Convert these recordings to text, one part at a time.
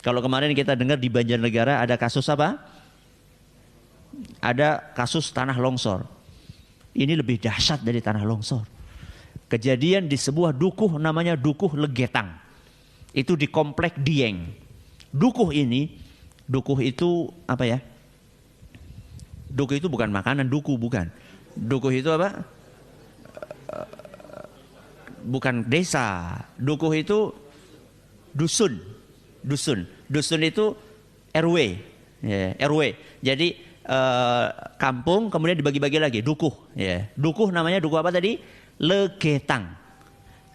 Kalau kemarin kita dengar di Banjarnegara ada kasus apa? Ada kasus tanah longsor. Ini lebih dahsyat dari tanah longsor. Kejadian di sebuah dukuh namanya Dukuh Legetang. Itu di komplek Dieng. Dukuh itu apa ya? Dukuh itu bukan makanan, bukan. Dukuh itu apa? Bukan desa. Dukuh itu dusun. Dusun itu RW. Ya, RW. Jadi kampung kemudian dibagi-bagi lagi. Dukuh. Ya. Dukuh namanya dukuh apa tadi? Legetang.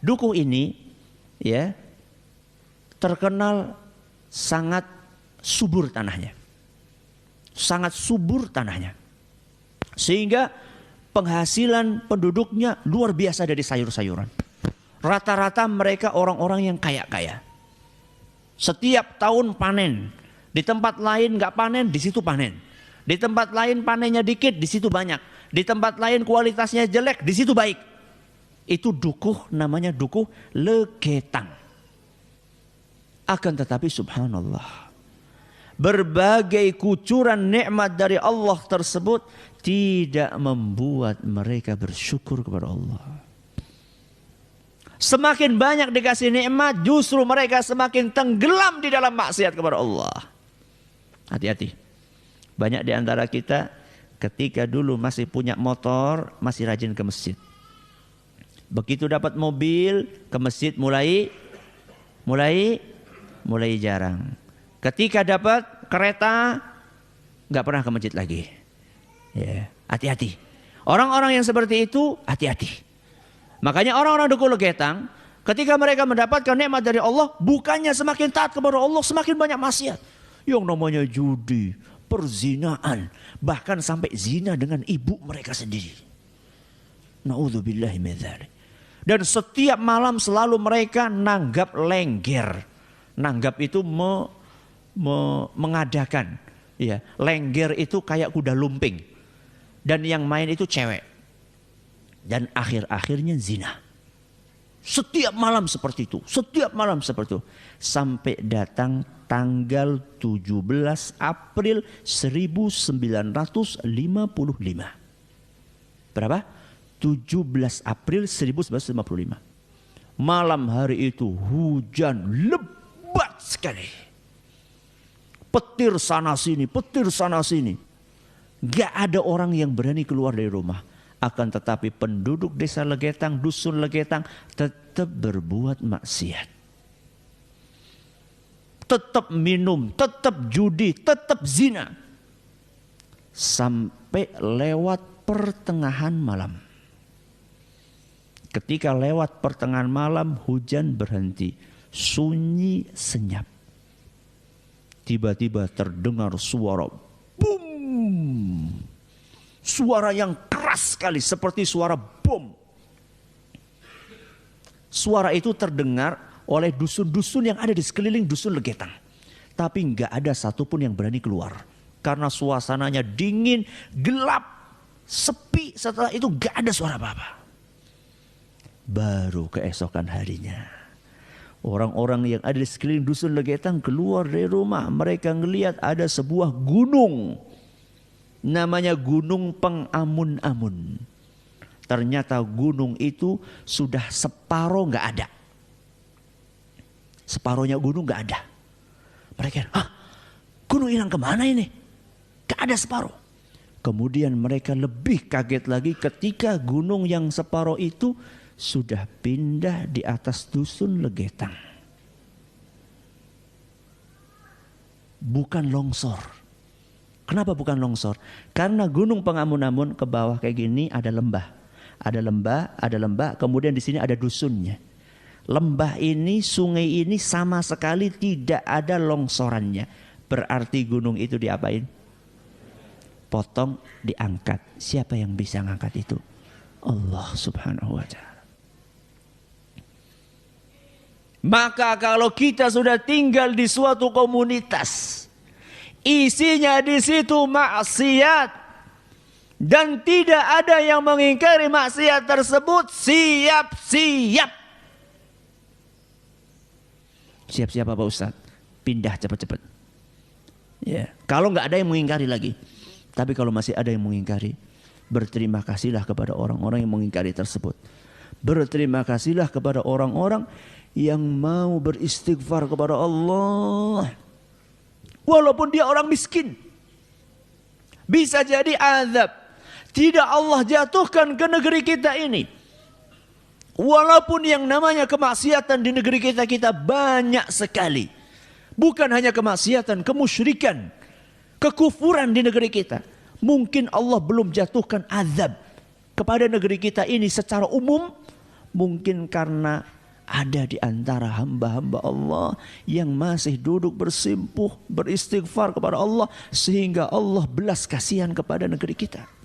Dukuh ini ya terkenal sangat subur tanahnya. Sangat subur tanahnya. Sehingga penghasilan penduduknya luar biasa dari sayur-sayuran. Rata-rata mereka orang-orang yang kaya-kaya. Setiap tahun panen. Di tempat lain nggak panen, di situ panen. Di tempat lain panennya dikit, di situ banyak. Di tempat lain kualitasnya jelek, di situ baik. Itu dukuh, namanya Dukuh Legetang. Akan tetapi subhanallah, berbagai kucuran nikmat dari Allah tersebut tidak membuat mereka bersyukur kepada Allah. Semakin banyak dikasih nikmat, justru mereka semakin tenggelam di dalam maksiat kepada Allah. Hati-hati. Banyak di antara kita ketika dulu masih punya motor, masih rajin ke masjid. Begitu dapat mobil, ke masjid mulai jarang. Ketika dapat kereta, nggak pernah ke masjid lagi. Ya, hati-hati. Orang-orang yang seperti itu, hati-hati. Makanya orang-orang Dukuh Legetang, ketika mereka mendapatkan nikmat dari Allah, bukannya semakin taat kepada Allah, semakin banyak maksiat. Yang namanya judi, perzinaan, bahkan sampai zina dengan ibu mereka sendiri. Na'udzubillahi min dzalik. Dan setiap malam selalu mereka nanggap lengger. Nanggap itu mengadakan. Ya, lengger itu kayak kuda lumping. Dan yang main itu cewek. Dan akhir-akhirnya zina. Setiap malam seperti itu. Setiap malam seperti itu. Sampai datang tanggal 17 April 1955. Berapa? 17 April 1955. Malam hari itu hujan lebat sekali. Petir sana sini, petir sana sini. Gak ada orang yang berani keluar dari rumah. Akan tetapi penduduk desa Legetang, dusun Legetang tetap berbuat maksiat. Tetap minum, tetap judi, tetap zina. Sampai lewat pertengahan malam. Ketika lewat pertengahan malam, hujan berhenti. Sunyi senyap. Tiba-tiba terdengar suara boom. Suara yang keras sekali seperti suara bom. Suara itu terdengar oleh dusun-dusun yang ada di sekeliling dusun Legetang. Tapi nggak ada satupun yang berani keluar. Karena suasananya dingin, gelap, sepi. Setelah itu nggak ada suara apa-apa. Baru keesokan harinya, orang-orang yang ada di sekeliling dusun Legetang keluar dari rumah. Mereka ngelihat ada sebuah gunung. Namanya Gunung Pengamun-amun. Ternyata gunung itu sudah separuh nggak ada. Separuhnya gunung nggak ada. Mereka, gunung hilang kemana ini? Gak ada separuh. Kemudian mereka lebih kaget lagi ketika gunung yang separuh itu sudah pindah di atas dusun Legetang. Bukan longsor. Kenapa bukan longsor? Karena Gunung Pengamun-amun ke bawah kayak gini ada lembah. Ada lembah, kemudian di sini ada dusunnya. Lembah ini, sungai ini sama sekali tidak ada longsorannya. Berarti gunung itu diapain? Potong, diangkat. Siapa yang bisa ngangkat itu? Allah Subhanahu wa ta'ala. Maka kalau kita sudah tinggal di suatu komunitas, isinya di situ maksiat, dan tidak ada yang mengingkari maksiat tersebut, siap-siap. Siap-siap apa Ustaz? pindah cepat-cepat. Ya, kalau nggak ada yang mengingkari lagi. Tapi kalau masih ada yang mengingkari, berterima kasihlah kepada orang-orang yang mengingkari tersebut. Berterima kasihlah kepada orang-orang yang mau beristighfar kepada Allah. Walaupun dia orang miskin. Bisa jadi azab tidak Allah jatuhkan ke negeri kita ini. Walaupun yang namanya kemaksiatan di negeri kita banyak sekali. Bukan hanya kemaksiatan, kemusyrikan, kekufuran di negeri kita. Mungkin Allah belum jatuhkan azab kepada negeri kita ini secara umum. Mungkin karena ada di antara hamba-hamba Allah yang masih duduk bersimpuh, beristighfar kepada Allah. Sehingga Allah belas kasihan kepada negeri kita.